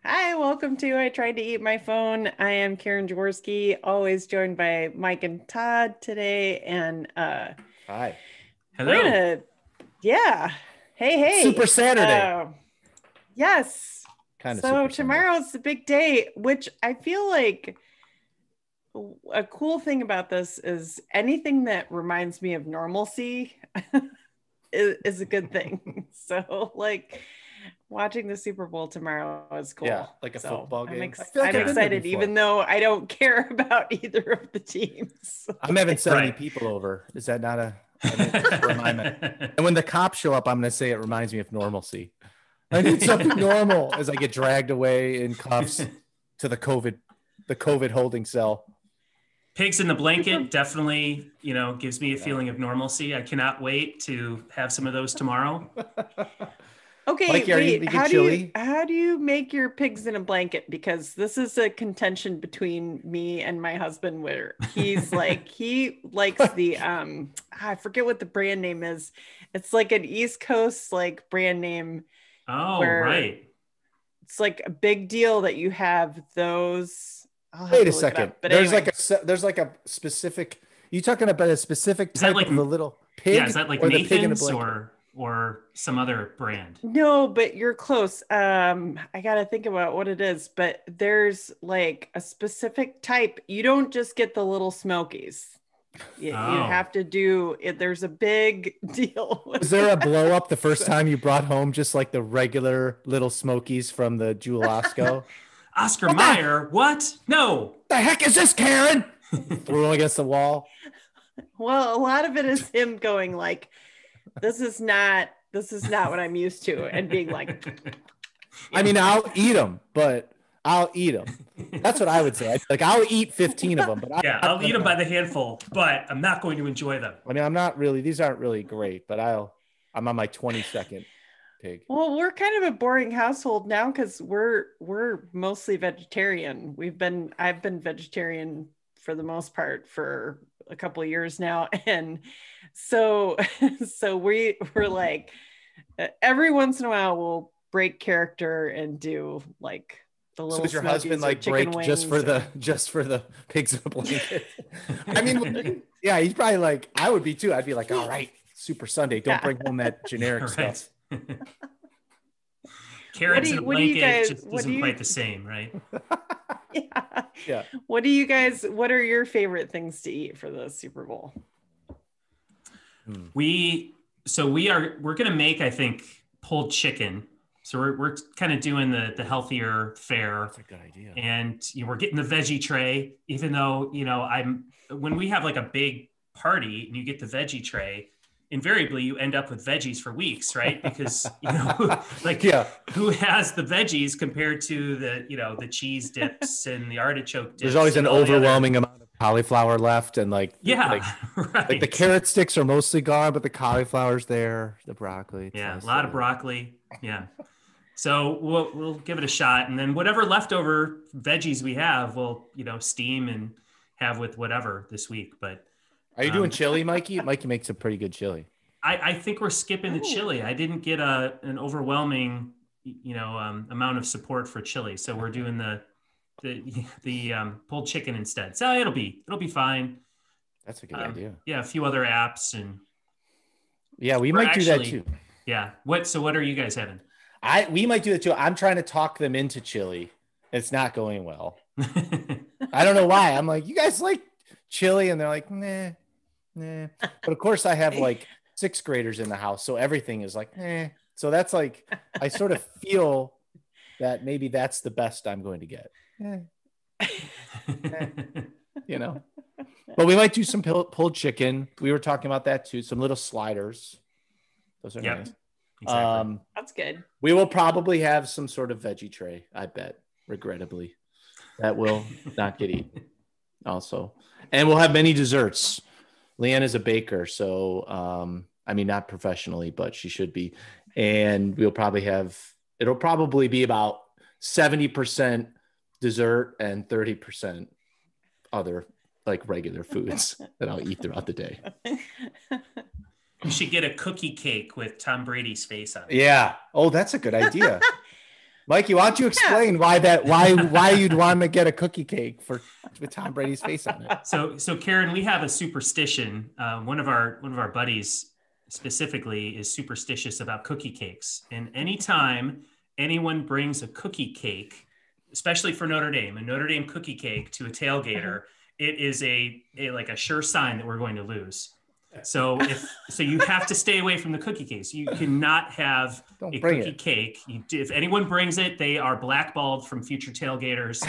Hi, welcome to I Tried to Eat My Phone. I am Karen Jaworski, always joined by Mike and Todd today. And Hi. we're Hello. gonna, yeah. Hey, Super hey. Saturday. Yes. Kind of So Super Sunday. tomorrow's the big day, which I feel like a cool thing about this is anything that reminds me of normalcy is a good thing. So like watching the Super Bowl tomorrow is cool. Yeah, like a So football game. I feel like I'm I've been there excited, before. even though I don't care about either of the teams. I'm having 70 Right. people over. Is that not I need a reminder. And when the cops show up, I'm going to say it reminds me of normalcy. I need something normal as I get dragged away in cuffs to the COVID holding cell. Pigs in the blanket definitely, gives me a feeling of normalcy. I cannot wait to have some of those tomorrow. Okay, Mikey, are you wait. making chili? How do you make your pigs in a blanket? Because this is a contention between me and my husband where he's like he likes the I forget what the brand name is. It's like an East Coast like brand name Oh, where right. it's like a big deal that you have those. I'll have Wait to a look it second. up. But There's anyway, there's like a specific. You talking about a specific Is that type like, of the little yeah, pig is that like or the pig in a Nathan's blanket? or some other brand? no, but you're close. I gotta think about what it is, but there's like a specific type. You don't just get the little smokies. You Oh, have to do it. There's a big deal Was with there a that. blow up the first So- time you brought home just like the regular little Smokies from the Jewel-Osco? Oscar What the, Mayer. What? No. the heck is this, Karen? Threw him against the wall. well, a lot of it is him going like, this is not what I'm used to, and being like, I mean, I'll eat them, but I'll eat them. That's what I would say. Like, I'll eat 15 of them, but Yeah, I'll eat them by the handful, but I'm not going to enjoy them. I mean, I'm not really, these aren't really great, but I'm on my 22nd pig. well, we're kind of a boring household now because we're mostly vegetarian. I've been vegetarian for the most part for a couple of years now, and so so we're like every once in a while we'll break character and do like the So little does your husband smokies or like chicken break wings just for the pigs in a blanket? I mean, yeah, he's probably like, I would be too. I'd be like, all right, Super Sunday, don't Yeah. bring home that generic Right. stuff. Carrots in a what do you blanket guys just what do isn't you quite the same, right? yeah. Yeah. What are your favorite things to eat for the Super Bowl? We're gonna make, I think, pulled chicken. So we're kind of doing the healthier fare, That's a good idea. and we're getting the veggie tray. Even though when we have like a big party and you get the veggie tray, invariably you end up with veggies for weeks, right? Because like Yeah. who has the veggies compared to the cheese dips and the artichoke dips? There's always an and all the other- overwhelming amount of cauliflower left, and like right. like the carrot sticks are mostly gone, but the cauliflower's there, the broccoli. Yeah, nice a lot of broccoli. Yeah. So we'll give it a shot, and then whatever leftover veggies we have, we'll steam and have with whatever this week. But Are you doing chili, Mikey? Mikey makes a pretty good chili. I think we're skipping the chili. I didn't get an overwhelming amount of support for chili, so we're doing the pulled chicken instead. So it'll be fine. That's a good idea. Yeah, a few other apps, and Yeah, we we're might do that actually- too. yeah. What are you guys having? We might do that too. I'm trying to talk them into chili. It's not going well. I don't know why. I'm like, you guys like chili? And they're like, nah. But of course I have like 6th graders in the house. So everything is like, So that's like, I sort of feel that maybe that's the best I'm going to get. But we might do some pulled chicken. We were talking about that too. Some little sliders. Those are Yep. nice. Exactly. That's good. We will probably have some sort of veggie tray, I bet, regrettably. That will not get eaten also. And we'll have many desserts. Leanne is a baker, so I mean, not professionally, but she should be. And it'll probably be about 70% dessert and 30% other like regular foods that I'll eat throughout the day. You should get a cookie cake with Tom Brady's face on it. Yeah. Oh, that's a good idea. Mikey, why don't you explain why you'd want to get a cookie cake with Tom Brady's face on it? So Karen, we have a superstition. One of our buddies specifically is superstitious about cookie cakes. And anytime anyone brings a cookie cake, especially for Notre Dame, a Notre Dame cookie cake to a tailgater, it is a sure sign that we're going to lose. So you have to stay away from the cookie cakes. You cannot have a cookie cake. If anyone brings it, they are blackballed from future tailgaters.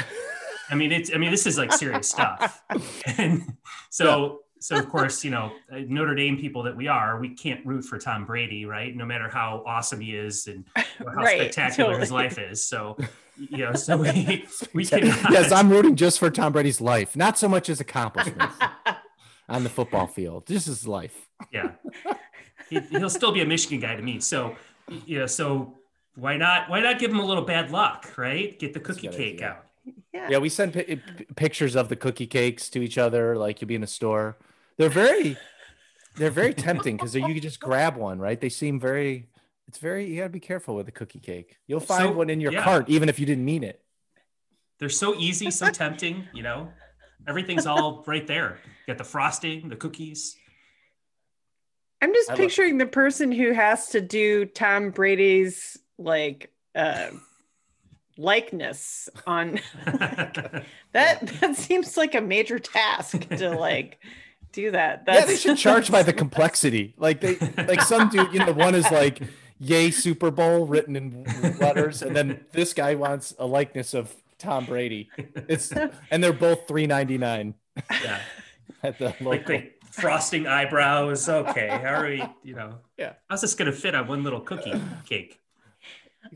I mean, this is like serious stuff. And so of course, Notre Dame people that we can't root for Tom Brady, right? No matter how awesome he is and how spectacular his life is. So, so we cannot. Yes, I'm rooting just for Tom Brady's life, not so much his accomplishments on the football field. Just his life. Yeah, he'll still be a Michigan guy to me. So, so why not give him a little bad luck, right? Get the cookie cake out. Yeah, we send pictures of the cookie cakes to each other. Like you'll be in a store. They're very tempting because you can just grab one, right? They seem you gotta be careful with a cookie cake. You'll find one in your cart, even if you didn't mean it. They're so easy, so tempting, everything's all right there. You got the frosting, the cookies. I'm just picturing the person who has to do Tom Brady's likeness on that seems like a major task to do that. They should charge by the complexity. Some dude, one is like yay Super Bowl written in letters, and then this guy wants a likeness of Tom Brady. And they're both $3.99. Yeah. At the local. Frosting eyebrows. Okay. How are we, Yeah. How's this gonna fit on one little cookie cake?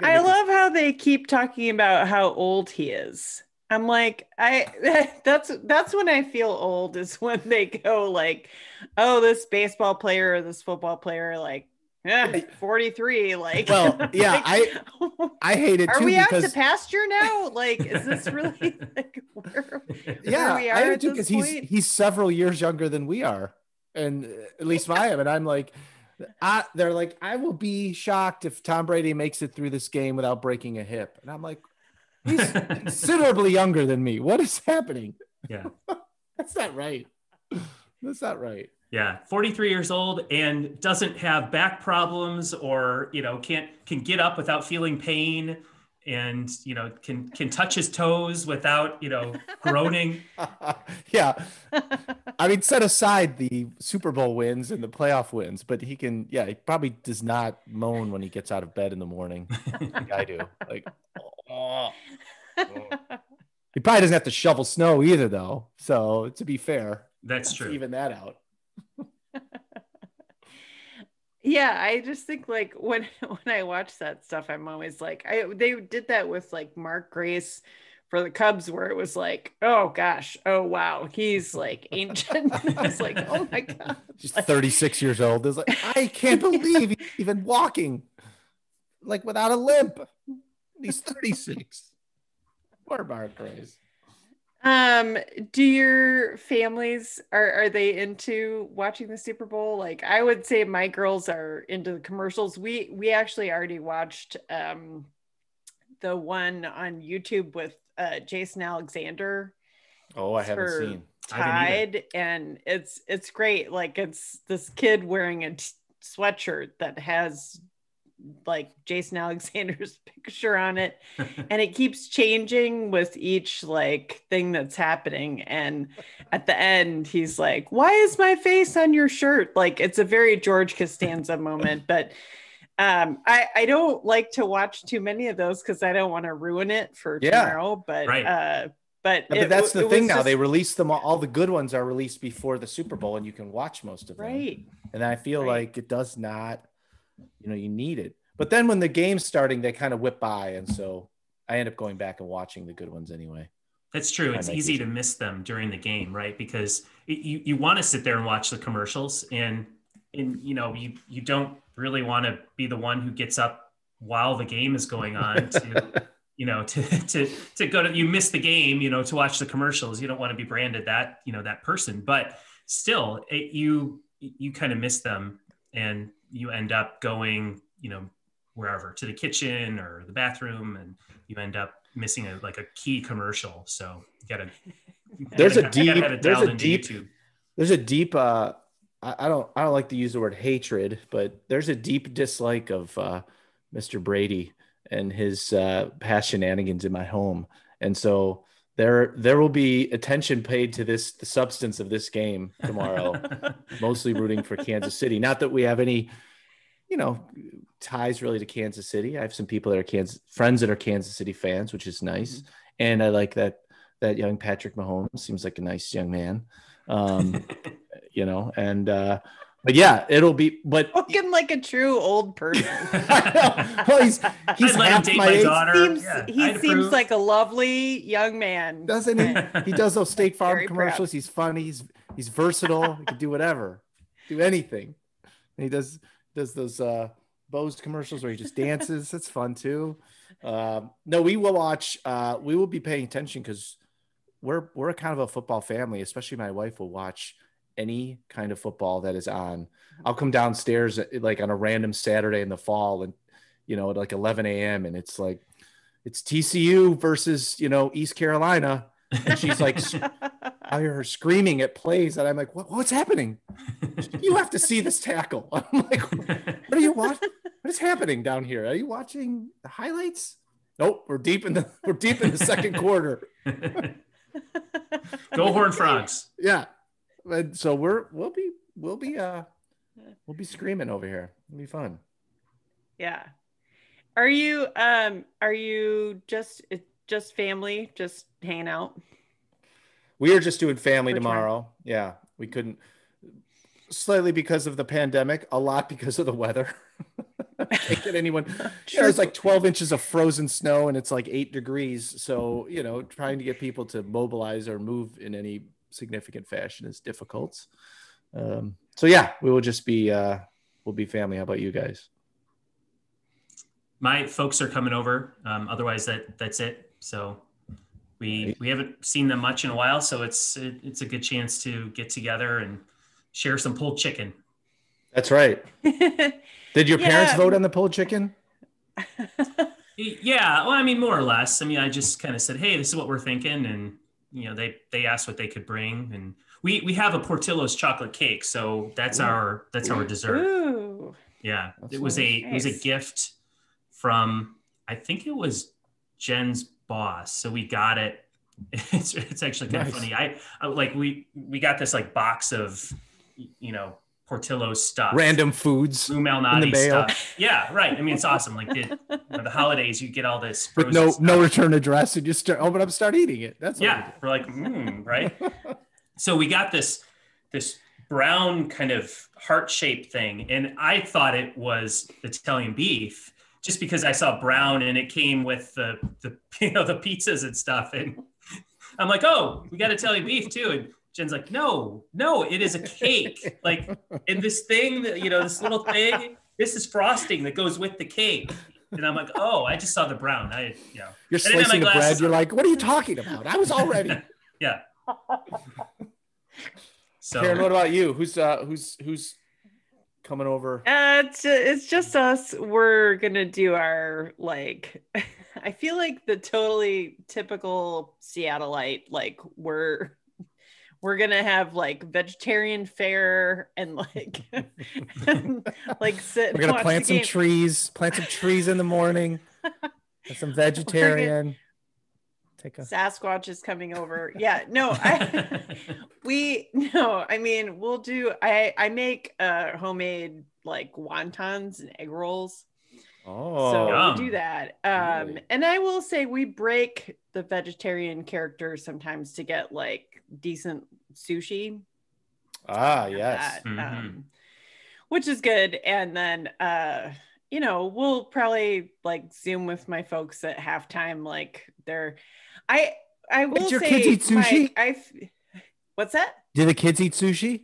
I love how they keep talking about how old he is. I'm like, that's when I feel old, is when they go oh, this baseball player or this football player, 43. Well, yeah, I hate it too. Are we out to pasture now? Is this really where we are I do, because he's several years younger than we are, and at least I am, and I'm like. They're like, I will be shocked if Tom Brady makes it through this game without breaking a hip. And I'm like, he's considerably younger than me. What is happening? Yeah. That's not right. That's not right. Yeah. 43 years old and doesn't have back problems or, can get up without feeling pain and, can touch his toes without, groaning. Yeah. I mean, set aside the Super Bowl wins and the playoff wins, but he probably does not moan when he gets out of bed in the morning. Like I do. He probably doesn't have to shovel snow either, though. So to be fair, that's true. Even that out. Yeah, I just think when I watch that stuff, I'm always they did that with Mark Grace for the Cubs, where it was oh gosh, oh wow, he's ancient. I was oh my god, she's 36 years old. It's I can't believe he's even walking without a limp. He's 36. Poor Mark Grace. Do your families are they into watching the Super Bowl? I would say my girls are into the commercials. We actually already watched the one on YouTube with Jason Alexander. Oh, I haven't seen Tide, and it's great. It's this kid wearing a sweatshirt that has Jason Alexander's picture on it, and it keeps changing with each thing that's happening, and at the end he's why is my face on your shirt? It's a very George Costanza moment. But I don't like to watch too many of those because I don't want to ruin it for tomorrow. But right. But that's the thing now. They release them all the good ones are released before the Super Bowl, and you can watch most of them. Right. And I feel like it does not, you need it. But then when the game's starting, they kind of whip by. And so I end up going back and watching the good ones anyway. That's true. It's easy to miss them during the game, right? Because you want to sit there and watch the commercials and you don't really want to be the one who gets up while the game is going on to, to go to, you miss the game, to watch the commercials. You don't want to be branded that, that person, but still you kind of miss them and you end up going, wherever, to the kitchen or the bathroom, and you end up missing a key commercial. So you gotta There's a deep I don't like to use the word hatred, but there's a deep dislike of Mr. Brady and his past shenanigans in my home. And so there will be attention paid to the substance of this game tomorrow, mostly rooting for Kansas City. Not that we have any, ties really to Kansas City. I have some people that are friends that are Kansas City fans, which is nice. Mm-hmm. And I like that young Patrick Mahomes seems like a nice young man. But yeah, it'll be, but looking like a true old person. Well, he's half my age. He seems like a lovely young man, doesn't he? He does those State Farm commercials. Proud. He's funny. He's versatile. He can do whatever, do anything. And he does those Bose commercials where he just dances. That's fun too. No, we will watch. We will be paying attention because we're a kind of a football family. Especially my wife will watch any kind of football that is on. I'll come downstairs like on a random Saturday in the fall and, at like 11 a.m. and it's like, it's TCU versus, East Carolina. And she's like, I hear her screaming at plays and I'm like, what's happening? You have to see this tackle. I'm like, what are you watching? What is happening down here? Are you watching the highlights? Nope. We're deep in the second quarter. Go Horned Frogs. Yeah. And so we'll be screaming over here. It'll be fun. Yeah. Are you just family, just hanging out? We are just doing family tomorrow. Yeah. We couldn't, slightly because of the pandemic, a lot because of the weather. Can't get anyone. It's like 12 inches of frozen snow and it's like 8 degrees. So, trying to get people to mobilize or move in any significant fashion is difficult. So yeah, we will just be we'll be family. How about you guys? My folks are coming over. Otherwise that's it. So we haven't seen them much in a while, so it's a good chance to get together and share some pulled chicken. That's right. Did your parents vote on the pulled chicken? Yeah, well, I mean, more or less. I mean, I just kind of said, hey, this is what we're thinking, and they asked what they could bring, and we have a Portillo's chocolate cake, so that's our dessert. Ooh. Yeah, it was a gift from, I think it was Jen's boss, so we got it. It's actually kind of funny. I like we got this like box of Portillo's stuff, random foods, Lou Malnati stuff. Yeah, right. I mean, it's awesome. Like the holidays, you get all this with no return address, and you start eating it. That's we're like, right. So we got this brown kind of heart-shaped thing, and I thought it was Italian beef, just because I saw brown and it came with the the pizzas and stuff, and I'm like, oh, we got Italian beef too, and Jen's like, no, it is a cake. Like, and this thing that, this little thing, this is frosting that goes with the cake. And I'm like, oh, I just saw the brown. You're slicing the bread. You're like, what are you talking about? I was all ready. Yeah. So, Karen, what about you? Who's coming over? It's just us. We're gonna do our I feel like the totally typical Seattleite. Like we're gonna have like vegetarian fare and sit. We're gonna plant some trees in the morning. And some vegetarian. Sasquatch is coming over. Yeah, no, we'll do. I make homemade like wontons and egg rolls. Oh, so we'll do that. And I will say we break the vegetarian character sometimes to get like decent sushi. Yes. Which is good. And then we'll probably like Zoom with my folks at halftime. Like I will say, your kids eat sushi? What's that? Do the kids eat sushi?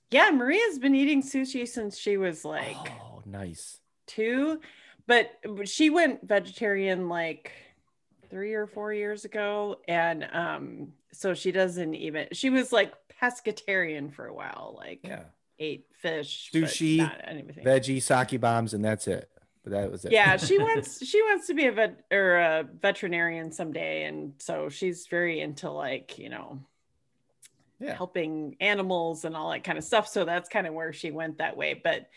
Yeah, Maria's been eating sushi since she was like, oh, nice, 2, but she went vegetarian like 3 or 4 years ago, and so she doesn't even. She was like pescatarian for a while, ate fish, sushi, not anything. veggie, sake bombs, and that's it. That was it. Yeah, she wants to be a vet or a veterinarian someday, and so she's very into like, helping animals and all that kind of stuff. So that's kind of where she went that way. But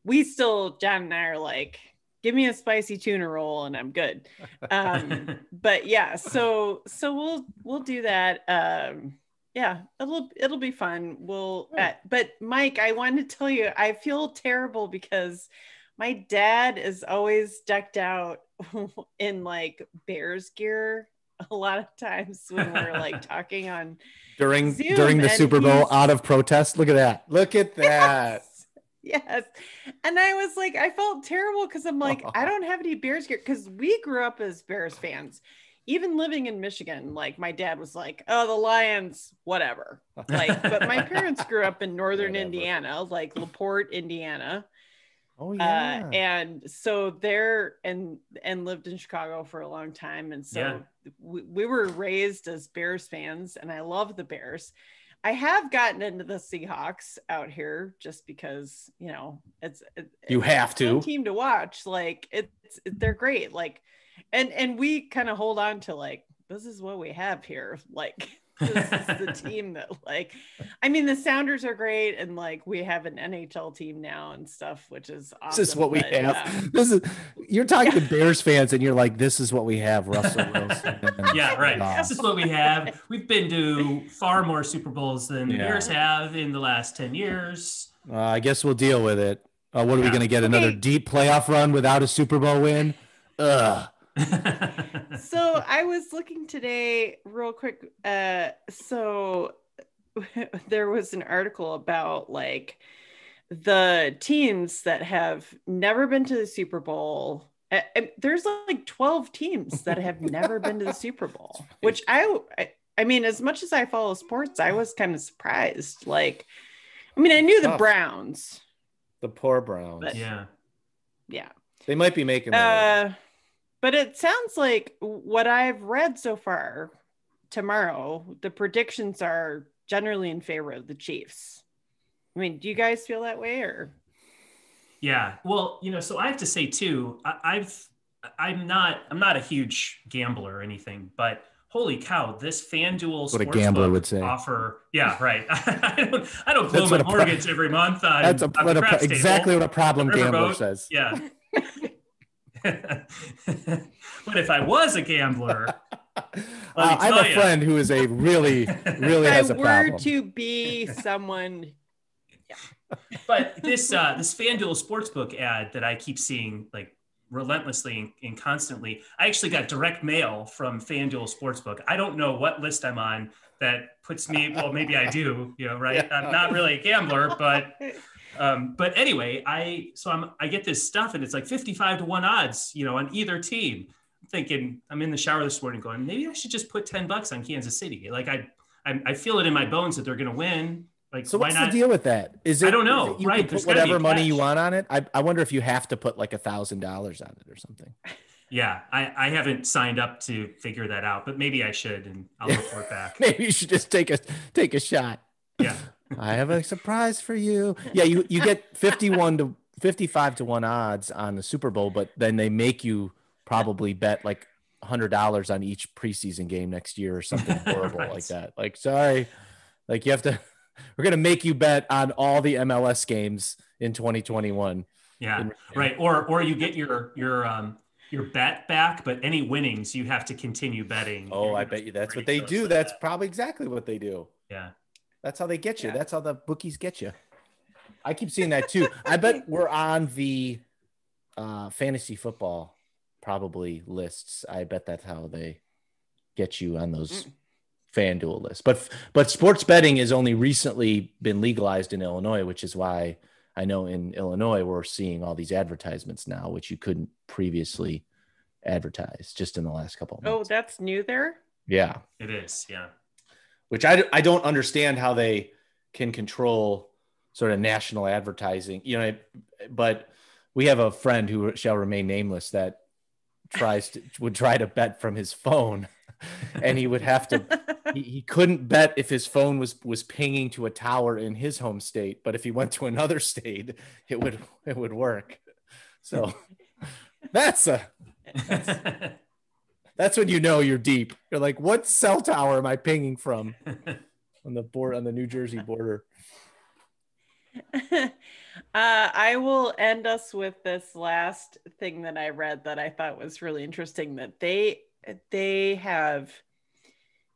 John and I are like, give me a spicy tuna roll and I'm good. But yeah, so we'll do that. Yeah, it'll be fun. But Mike, I wanted to tell you, I feel terrible because my dad is always decked out in like Bears gear a lot of times when we're like talking on during Zoom, the Super Bowl out of protest. Look at that. Look at that. Yes. And I was like, I felt terrible because I'm like, I don't have any Bears gear because we grew up as Bears fans. Even living in Michigan, like my dad was like, oh, the Lions, whatever. Like, but my parents grew up in northern Indiana, like LaPorte, Indiana. Oh yeah. And so there and lived in Chicago for a long time. And so we were raised as Bears fans, and I love the Bears. I have gotten into the Seahawks out here just because, it's you have to team to watch. Like they're great. Like, and we kind of hold on to like, this is what we have here. Like, this is the team that like, I mean, the Sounders are great. And like, we have an NHL team now and stuff, which is awesome. This is what we have. You're talking to Bears fans and you're like, this is what we have. Russell Wilson. Yeah, right. This is what we have. We've been to far more Super Bowls than the Bears have in the last 10 years. I guess we'll deal with it. What are we going to get? Another deep playoff run without a Super Bowl win? Ugh. So I was looking today real quick. So there was an article about like the teams that have never been to the Super Bowl. There's like 12 teams that have never been to the Super Bowl, which I mean, as much as I follow sports, I was kind of surprised. Like, I mean, I knew the Browns. The poor Browns. But, yeah. Yeah. They might be making but it sounds like what I've read so far tomorrow, the predictions are generally in favor of the Chiefs. I mean, do you guys feel that way or? Yeah, well, so I have to say too, I'm not a huge gambler or anything, but holy cow, this FanDuel what a gambler would say offer. Yeah, right. I don't blow my mortgage every month. That's exactly what a problem gambler says. Yeah. But if I was a gambler, I have a friend who is a really has a problem. If I were to be someone, But this FanDuel Sportsbook ad that I keep seeing like relentlessly and constantly, I actually got direct mail from FanDuel Sportsbook. I don't know what list I'm on that puts me. Well, maybe I do. Right? I'm not really a gambler, but anyway, I get this stuff and it's like 55-1 odds, on either team. I'm thinking, I'm in the shower this morning going, maybe I should just put $10 on Kansas City. Like I feel it in my bones that they're going to win. Like, so what's the deal with that? Is it? I don't know. You right. Can put whatever money you want on it. I wonder if you have to put like $1,000 on it or something. Yeah, I haven't signed up to figure that out, but maybe I should, and I'll report back. Maybe you should just take a shot. Yeah. I have a surprise for you. Yeah, you get 55-1 odds on the Super Bowl, but then they make you probably bet like $100 on each preseason game next year or something horrible right. like that. Like, sorry, like you have to. We're gonna make you bet on all the MLS games in 2021. Yeah, right. Or you get your bet back, but any winnings you have to continue betting. Oh, I bet you that's what they do. That's probably exactly what they do. Yeah. That's how they get you. Yeah. That's how the bookies get you. I keep seeing that too. I bet we're on the fantasy football probably lists. I bet that's how they get you on those FanDuel lists. But sports betting has only recently been legalized in Illinois, which is why I know in Illinois we're seeing all these advertisements now, which you couldn't previously advertise just in the last couple of months. Oh, that's new there? Yeah. It is, yeah. Which I don't understand how they can control sort of national advertising, but we have a friend who shall remain nameless that would try to bet from his phone, and he would have to he couldn't bet if his phone was pinging to a tower in his home state, but if he went to another state it would work. So That's when you know you're deep. You're like, what cell tower am I pinging from on the New Jersey border? I will end us with this last thing that I read that I thought was really interesting, that they have,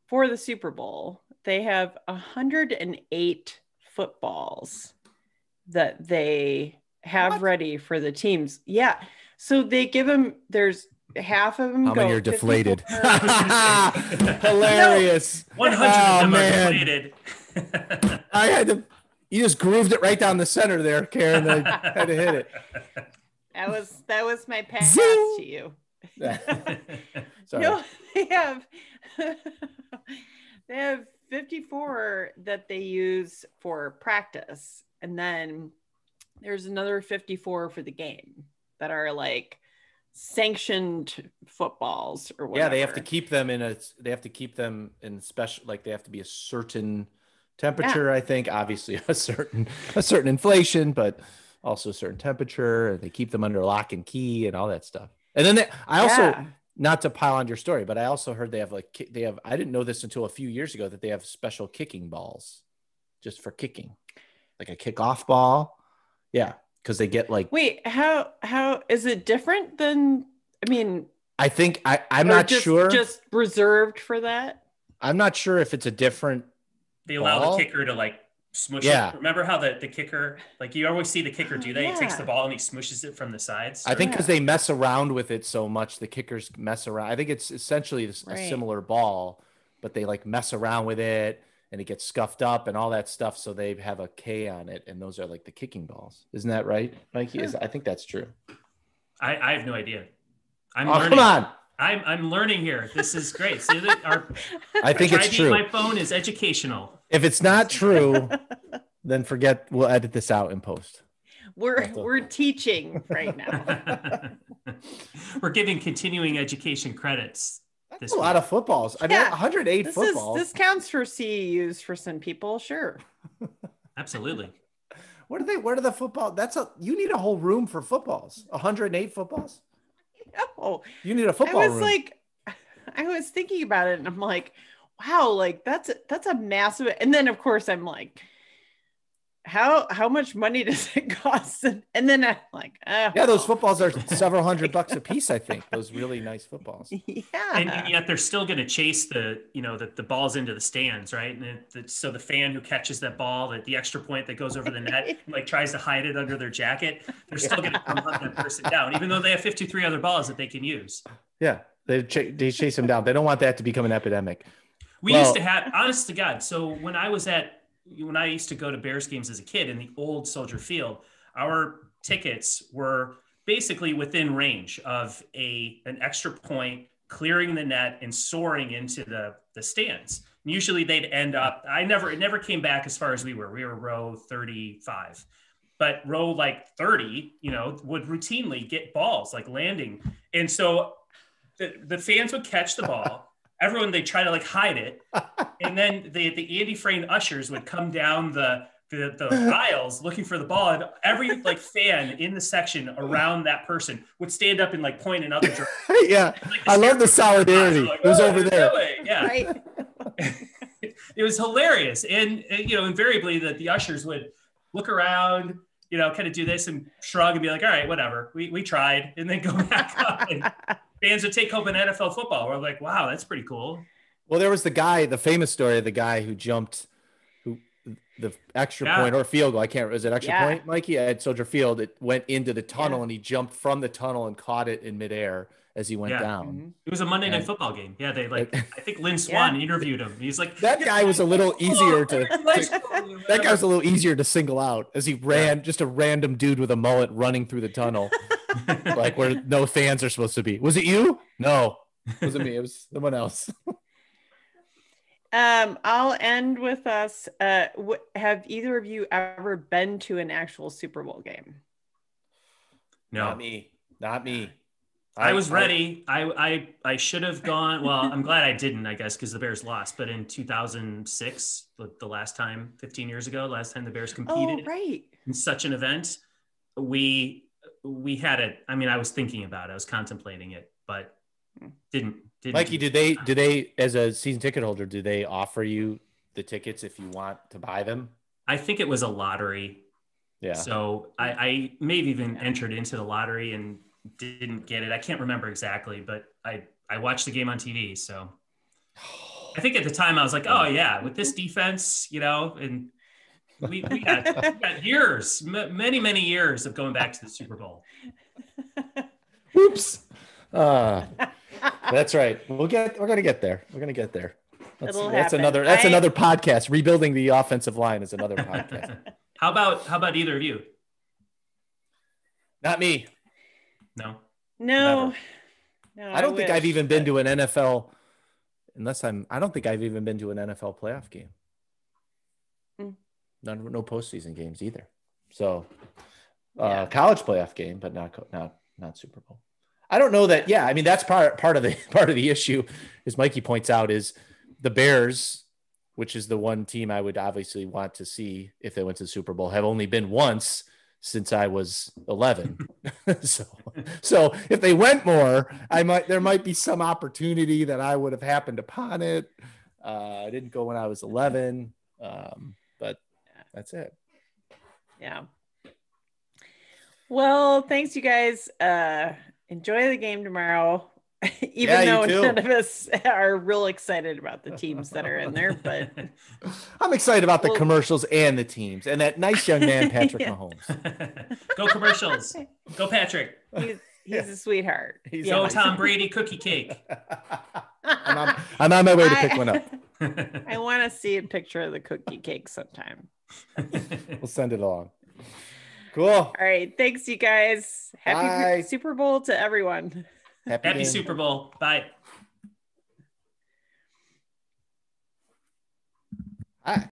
for the Super Bowl, they have 108 footballs that they have ready for the teams. Yeah. So they give them, there's half of them. How many are 54 deflated? Hilarious. 100 of them are deflated. I had to, you just grooved it right down the center there, Karen. I had to hit it. That was my pass to you. Sorry. No, they have 54 that they use for practice, and then there's another 54 for the game that are like sanctioned footballs or whatever. Yeah, they have to keep them in special, like they have to be a certain temperature. I think obviously a certain inflation, but also a certain temperature. They keep them under lock and key and all that stuff. And then I also, not to pile on your story, but I also heard I didn't know this until a few years ago, that they have special kicking balls just for kicking, like a kickoff ball. Yeah. Cause they get like, wait, how is it different than, I mean, I think I'm not sure. Just reserved for that. I'm not sure if it's a different. They allow the kicker to like smush it. Remember how the kicker, like you always see the kicker do that? He takes the ball and he smushes it from the sides. I think because they mess around with it so much, the kickers mess around. I think it's essentially a similar ball, but they like mess around with it and it gets scuffed up and all that stuff. So they have a K on it, and those are like the kicking balls. Isn't that right, Mikey? I think that's true. I have no idea. I'm learning. Come on. I'm learning here. This is great. See, I think it's true. My phone is educational. If it's not true, then forget. We'll edit this out in post. We're teaching right now. We're giving continuing education credits. That's a lot of footballs. I mean, 108 footballs. This counts for CEUs for some people, sure. Absolutely. Where do the football? You need a whole room for footballs. 108 footballs. No, you need a football room. I was thinking about it, and I'm like, wow, like that's a massive. And then of course I'm like, how much money does it cost? And then I'm like, those footballs are several $100 a piece. I think those really nice footballs. Yeah, and yet they're still going to chase the balls into the stands, right? And so the fan who catches that ball, the extra point that goes over the net, like tries to hide it under their jacket, they're still going to come hunt that person down, even though they have 53 other balls that they can use. Yeah, they chase them down. They don't want that to become an epidemic. We used to have, honest to God. So when I used to go to Bears games as a kid in the old Soldier Field, our tickets were basically within range of an extra point, clearing the net and soaring into the stands. And usually they'd end up, it never came back as far as we were. We were row 35, but row like 30, would routinely get balls like landing. And so the fans would catch the ball. Everyone, they try to like hide it. And then the Andy Frain ushers would come down the aisles looking for the ball. And every like fan in the section around that person would stand up and like point in other directions. Yeah. Like, I love the solidarity. Like, it was over there. Yeah. Right. It was hilarious. And invariably the ushers would look around, kind of do this and shrug and be like, all right, whatever. We tried, and then go back up. And fans would take home an NFL football. We're like, wow, that's pretty cool. Well, there was the famous story of the guy who jumped the extra point or field goal. I can't, was it extra point, Mikey? At Soldier Field, it went into the tunnel and he jumped from the tunnel and caught it in midair as he went down. Mm-hmm. It was a Monday Night Football game. Yeah, they I think Lynn Swan interviewed him. He's like, that guy was a little easier that guy was a little easier to single out as he ran, just a random dude with a mullet running through the tunnel, like where no fans are supposed to be. Was it you? No, it wasn't me. It was someone else. I'll end with us. Have either of you ever been to an actual Super Bowl game? No, not me. I was ready. I should have gone. Well, I'm glad I didn't, I guess, because the Bears lost. But in 2006, the last time, 15 years ago, last time the Bears competed right. in such an event, we we had it. I mean, I was thinking about it. I was contemplating it, but didn't. Mikey, do they, as a season ticket holder, do they offer you the tickets if you want to buy them? I think it was a lottery. Yeah. So I may have even entered into the lottery and didn't get it. I can't remember exactly, but I watched the game on TV. So I think at the time I was like, oh yeah, with this defense, and we got years, many years of going back to the Super Bowl. Oops. That's right. We're going to get there. We're going to get there. That's another podcast. Rebuilding the offensive line is another podcast. How about either of you? Not me. No. No. I don't think I've even been to an NFL I don't think I've even been to an NFL playoff game. No postseason games either. So college playoff game, but not Super Bowl. I don't know that. Yeah. I mean, that's part of the issue, as Mikey points out, is the Bears, which is the one team I would obviously want to see if they went to the Super Bowl, have only been once since I was 11. so if they went more, there might be some opportunity that I would have happened upon it. I didn't go when I was 11, but that's it. Yeah. Well, thanks, you guys. Enjoy the game tomorrow. Even though none of us are real excited about the teams that are in there, but I'm excited about the commercials and the teams and that nice young man, Patrick Mahomes. Go commercials. Go Patrick. He's a sweetheart. Go Tom Brady cookie cake. I'm on my way to pick one up. I want to see a picture of the cookie cake sometime. We'll send it along. Cool. All right. Thanks, you guys. Happy Super Bowl to everyone. Happy Super Bowl. Bye. Hi.